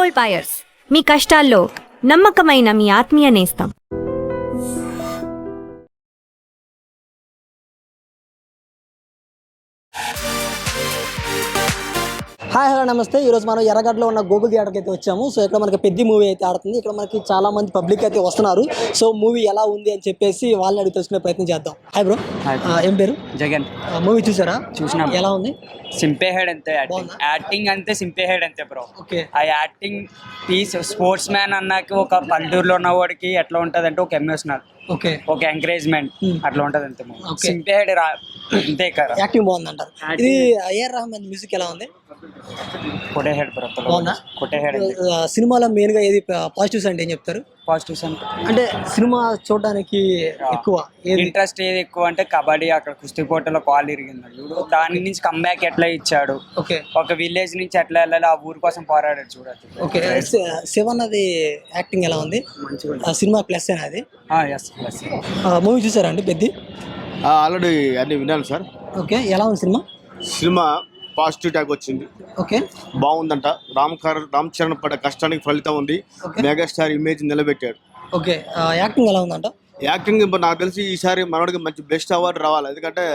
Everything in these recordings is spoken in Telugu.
గోల్డ్ బయర్స్, మీ కష్టాల్లో నమ్మకమైన మీ ఆత్మీయ నేస్తం. హాయ్ హలో నమస్తే. ఈరోజు మనం ఎర్రగడ్డలో ఉన్న గూగుల్ థియేటర్కి అయితే వచ్చాము. సో ఇక్కడ మనకి పెద్ద మూవీ అయితే ఆడుతుంది. ఇక్కడ మనకి చాలా మంది పబ్లిక్ అయితే వస్తున్నారు. సో మూవీ ఎలా ఉంది అని చెప్పేసి వాళ్ళని అడిగి తెలుసుకునే ప్రయత్నం చేద్దాం. హాయ్ బ్రో, ఏం పేరు? జగన్. మూవీ చూసారా? చూసినా. ఎలా ఉంది? సింపే హెడ్ అంతే, యాక్టింగ్ అంతే, సింపే హెడ్ అంతే బ్రో. ఓకే. ఆ యాక్టింగ్ పీస్ స్పోర్ట్స్ మ్యాన్ అన్నాక ఒక పల్లెటూరులో ఉన్న వాడికి ఎట్లా ఉంటది అంటే ఒక ఎమోషనల్, ఓకే, ఒక ఎంకరేజ్మెంట్ అట్లా ఉంటది అంతే. సింపే హెడ్ అంతే కదా. యాక్టింగ్ బాగుంది అంటారు. ఇది ఏఆర్ రెహమాన్ మ్యూజిక్ ఎలా ఉంది? కొట్టే హెడ్ బ్రో. బాగుందా? కొట్టే హెడ్. సినిమాలో మెయిన్ గా ఏది పాజిటివ్స్ అంటే ఏం చెప్తారు? పాజిటివ్స్ అంటే సినిమా చూడడానికి ఎక్కువ ఇంట్రెస్ట్ ఏది ఎక్కువ అంటే కబడ్డీ, అక్కడ కుస్తీ పోటీలో కాల్ ఇరిగింది చూడు, దాని నుంచి కమ్బ్యాక్ ఎట్లా ఇచ్చాడు. ఓకే. ఒక విలేజ్ నుంచి ఎట్లా వెళ్ళాలి, ఆ ఊరి కోసం పోరాడాడు చూడచ్చు. ఓకే. శివన్ అది యాక్టింగ్ ఎలా ఉంది? సినిమా ప్లస్ అది. మూవీ చూసారా అండి పెద్ద? ఆల్రెడీ అన్ని విన్నాను సార్. ఓకే. ఎలా ఉంది సినిమా? సినిమా పాజిటివ్ ట్యాగ్ వచ్చింది. ఓకే. బాగుందంట. రామ్ చరణ్ పడ్డ కష్టానికి ఫలితం ఉంది. మెగాస్టార్ ఇమేజ్ నిలబెట్టాడు. ఓకే. యాక్టింగ్ ఎలా ఉందంట? యాక్టింగ్ నాకు తెలిసి ఈసారి మనోడికి మంచి బెస్ట్ అవార్డు రావాలి. ఎందుకంటే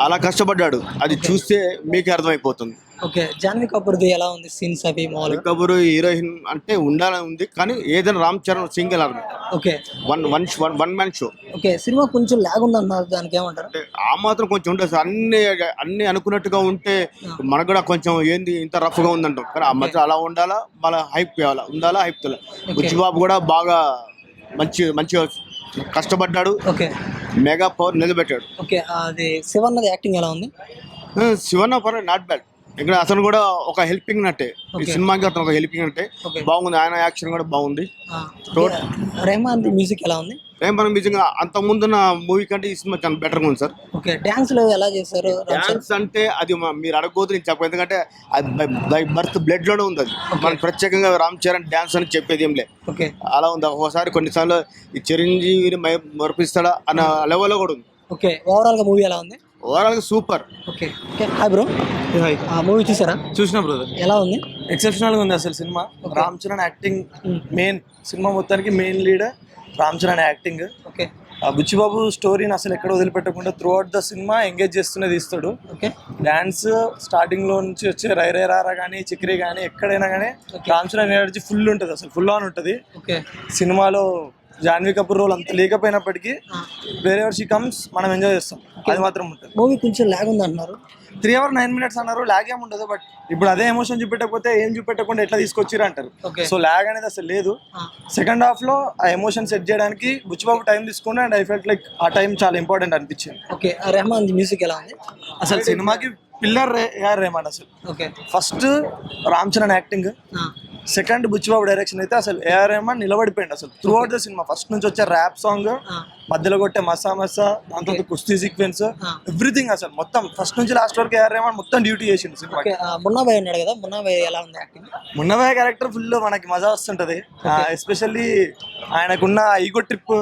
అలా కష్టపడ్డాడు, అది చూస్తే మీకే అర్థమైపోతుంది. ఓకే. జాన్వీ కపూర్ది ఎలా ఉంది సీన్స్ అవి? జాన్వీ కపూర్ హీరోయిన్ అంటే ఉండాలని ఉంది, కానీ ఏదైనా Ram Charan single army. Okay. One man show. Okay. Cinema కొంచెం లాగ్ ఉంది అన్నారు, దానికి ఏమంటారు? ఆ మాత్రం కొంచెం ఉంటుంది సార్. అన్ని అనుకున్నట్టుగా ఉంటే మనకు కూడా కొంచెం ఏంది ఇంత రఫ్ గా ఉందంటాం, కానీ ఆ మధ్య అలా ఉండాలా, మళ్ళీ హైప్ ఉండాలా, హైప్ తెలియాలి. బుచ్చిబాబు కూడా బాగా మంచిగా కష్టపడ్డాడు. ఓకే. మెగా పవర్ నిలబెట్టాడు. ఓకే. అది శివన్నది యాక్టింగ్ ఎలా ఉంది? శివన్న పర్లేదు, నాట్ బ్యాడ్. ఇక్కడ అతను కూడా ఒక హెల్పింగ్ నట్టే, ఈ సినిమాకి అతను ఒక హెల్పింగ్ నట్టే బాగుంది. ఆయన యాక్షన్ కూడా బాగుంది. రెహమాన్ మ్యూజిక్ ఎలా ఉంది? రెహమాన్ మ్యూజిక్ అంత ముందున్న మూవీ కంటే ఈ సినిమా చాలా బెటర్గా ఉంది సార్. ఓకే. డాన్స్ లో ఎలా చేశారు? డాన్స్ అంటే అది మీరు అడగబోతు నేను చెప్పను, ఎందుకంటే అది బై బర్త్ బ్లడ్ లోనే ఉంది. అది మనం ప్రత్యేకంగా రామ్ చరణ్ డాన్స్ అని చెప్పేది ఏం లే. ఓకే. అలా ఉంది. ఒక్కోసారి కొన్నిసార్లు ఈ చిరంజీవిని మరిపిస్తాడా అన్న లెవెల్లో కూడా ఉంది. ఓకే. ఓవరాల్ గా మూవీ ఎలా ఉంది? ఓవరాల్ గా super. Okay. Hi bro. Movie చూసారా? చూసినా బ్రదర్. ఎలా ఉంది? ఎక్సెప్షనల్ గా ఉంది అసలు సినిమా. రామ్ చరణ్ యాక్టింగ్ మెయిన్, సినిమా మొత్తానికి main lead Ram Charan acting. Okay. Buchibabu స్టోరీని అసలు ఎక్కడ వదిలిపెట్టకుండా త్రూ అవుట్ ద సినిమా ఎంగేజ్ చేస్తూనే తీస్తాడు. ఓకే. డాన్స్ స్టార్టింగ్ లో నుంచి వచ్చే రైరే రారా కానీ చిక్రీ కానీ ఎక్కడైనా కానీ రామ్ చరణ్ ఎనర్జీ ఫుల్ ఉంటుంది, అసలు ఫుల్ ఆన్ ఉంటుంది. ఓకే. సినిమాలో జాన్వీ కపూర్ రోల్ అంత లేకపోయినప్పటికీ వేరే ఎవర్ షీ కమ్స్ మనం ఎంజాయ్ చేస్తాం, అది మాత్రం ఉంటుంది. మూవీ కొంచెం లాగ్ ఉంది అంటున్నారు. 3 hours 9 minutes అన్నారు. లాగ్ ఏమి ఉండదు, బట్ ఇప్పుడు అదే ఎమోషన్ చూపెట్టకపోతే ఏం చూపెట్టకుండా ఎట్లా తీసుకొచ్చిరా అంటారు. సో లాగ్ అనేది అసలు లేదు. సెకండ్ హాఫ్ లో ఆ ఎమోషన్ సెట్ చేయడానికి బుచ్చిబాబు టైం తీసుకుని, అండ్ ఐ ఫెల్ట్ లైక్ ఆ టైం చాలా ఇంపార్టెంట్ అనిపించింది. ఓకే. రెహమాన్ మ్యూజిక్ ఎలా ఉంది? అసలు సినిమాకి పిల్లర్ ఏఆర్ రెహమాన్ అసలు. Okay. First Ram Charan acting, second Buchibabu direction అయితే అసలు ఏఆర్ రెహమాన్ నిలబడిపోయింది అసలు త్రూ అవుట్ ద సినిమా. ఫస్ట్ నుంచి వచ్చే ర్యాప్ సాంగ్, మధ్యలో కొట్టే మసా దాంతో కుస్తీ సీక్వెన్స్, ఎవ్రీథింగ్ అసలు మొత్తం ఫస్ట్ నుంచి లాస్ట్ వరకు ఏఆర్ రెహమాన్ మొత్తం డ్యూటీ చేసిండు సినిమా. మున్నాబాయ్ అన్నాడు కదా, మున్నాబాయ్ ఎలా ఉంది యాక్టింగ్? మున్నాబాయ్ క్యారెక్టర్ ఫుల్ మనకి మజా వస్తుంటది. ఎస్పెషల్లీ ఆయనకున్న ఈగో ట్రిప్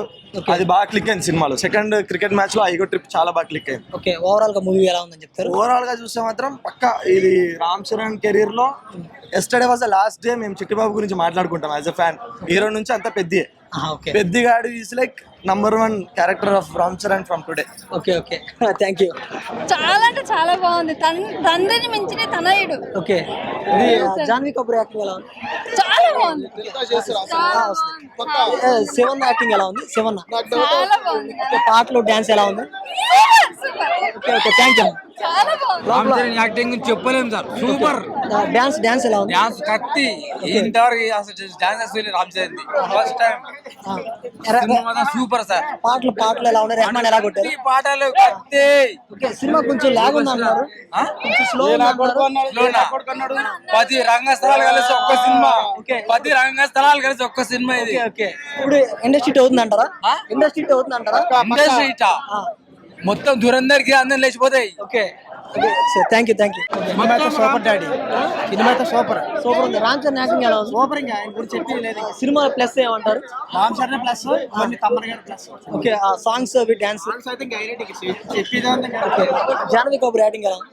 అది బాగా క్లిక్ అయింది సినిమాలో. సెకండ్ క్రికెట్ మ్యాచ్ లో ఈగో ట్రిప్ చాలా బాగా క్లిక్ అయింది. ఓకే. ఓవరాల్ గా మూవీ ఎలా ఉందని చెప్తారు? ఓవరాల్ గా చూస్తే మాత్రం పక్కా ఇది రామ్ చరణ్ కెరీర్ లో yesterday was the last day మేము చిట్టిబాబు గురించి మాట్లాడుకుంటాం యాజ్ అ ఫ్యాన్. హీరో నుంచి అంతా పెద్దిగాడు is like #1 character of Ram Charan from today. Okay. Okay. Thank you. చాలా అంటే చాలా బాగుంది. తండ్రిని మించిన తనయుడు. ఓకే. జాన్వీ కపూర్ యాక్టింగ్ ఎలా ఉంది? చాలా బాగుంది. శివన్న యాక్టింగ్ ఎలా ఉంది? శివన్న చాలా బాగుంది. పాటలు డాన్స్ ఎలా ఉంది? ఓకే. ఓకే. Thank you. చాలా బాగుంది. రామ్ చరణ్ యాక్టింగ్ చెప్పలేము సార్, సూపర్. డాన్స్ ఎలా ఉంది? డాన్స్ కత్తి ఇంతవరకు అసలు dance Ram Charan first time super sir. పాటలు ఎలా ఉన్నాయి? రెహమాన్ ఎలా కొట్టారు? పాటలు కత్తి. ఓకే. సినిమా కొంచెం లాగ్ ఉంది అన్నారు, కొంచెం స్లో అన్నారు. 10 రంగస్థలాలు కలిసి ఒక్క సినిమా. 10 రంగస్థలాలు కలిసి ఒక్క సినిమా ఇది. ఓకే. ఇప్పుడు ఇండస్ట్రీ అవుతుంది అంటారా? ఇండస్ట్రీ అవుతుంది అంటారా? ఇండస్ట్రీ మొత్తం దురందరికి అందరం లేచిపోతాయి. Okay. Thank you. Super daddy సినిమా అయితే సూపర్ ఉంది. రామ్ చరణ్ యాక్టింగ్ ఎలా ఉంది? సూపర్. ఇంకా ఆయన గురించి చెప్పేది లేదు. సినిమా ప్లస్ ఏమంటారు? రామ్ చరణ్ ప్లస్ తమ్మన్ గారు ప్లస్. ఓకే. సాంగ్స్ అవి డాన్స్ అయితే చెప్పేది. జాన్వీ కపూర్ యాక్టింగ్ ఎలా ఉంది?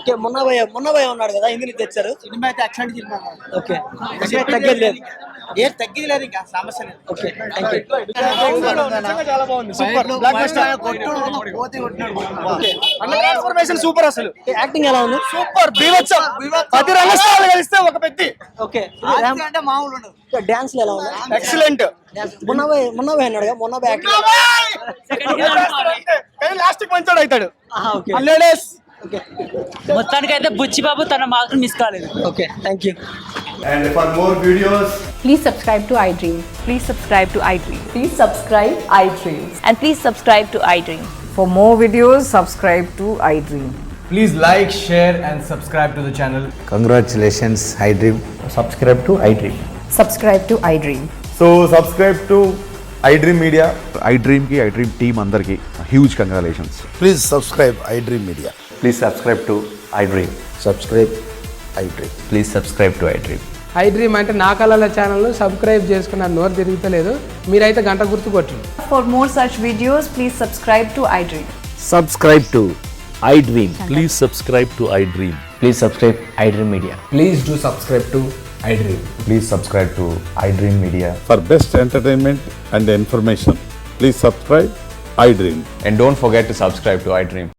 ఓకే మొన్న భయ ఉన్నాడు కదా హిందీ నుంచి తెచ్చారు ఓకే తగ్గేది లేదు తగ్గిది లేదు ఇంకా సమస్య లేదు. Okay thank you transformation super అసలు యాక్టింగ్ ఎలా ఉంది సూపర్ బీవత్సం 10 రంగస్థలాలు కలిస్తే ఒక పెద్ద ఓకే అంటే మామూలు ఉండదు. డాన్స్ ఎలా ఉంది ఎక్సలెంట్ మొన్న భయ అన్నాడు కదా మొన్న భయ యాక్టింగ్ లాస్ట్ మంచోడు అవుతాడు ఓకే ఓకే మొత్తానికి అయితే బుచ్చిబాబు తన మార్కులు మిస్ కాలేదు. Okay thank you And for more videos, Please subscribe to iDream. Please subscribe to iDream. Please subscribe iDream. And please subscribe to iDream. For more videos, subscribe to iDream. Please like, share and subscribe to the channel. Congratulations, iDream. Subscribe to iDream. Subscribe to iDream. So subscribe to iDream Media. iDream team andarki huge congratulations. Please subscribe iDream Media. Please subscribe to iDream. Subscribe iDream. Please subscribe to iDream. iDream అంటే నా కళల ఛానల్ను సబ్స్క్రైబ్ చేసుకున్న నోరు తిరుగుతలేదు మీరైతే గంట గుర్తు కొట్టండి For more such videos, please subscribe to iDream. Subscribe to iDream. Please subscribe to iDream. Please subscribe iDream Media. Please do subscribe to iDream. Please subscribe to iDream Media. For best entertainment and information, please subscribe iDream. And don't forget to subscribe to iDream.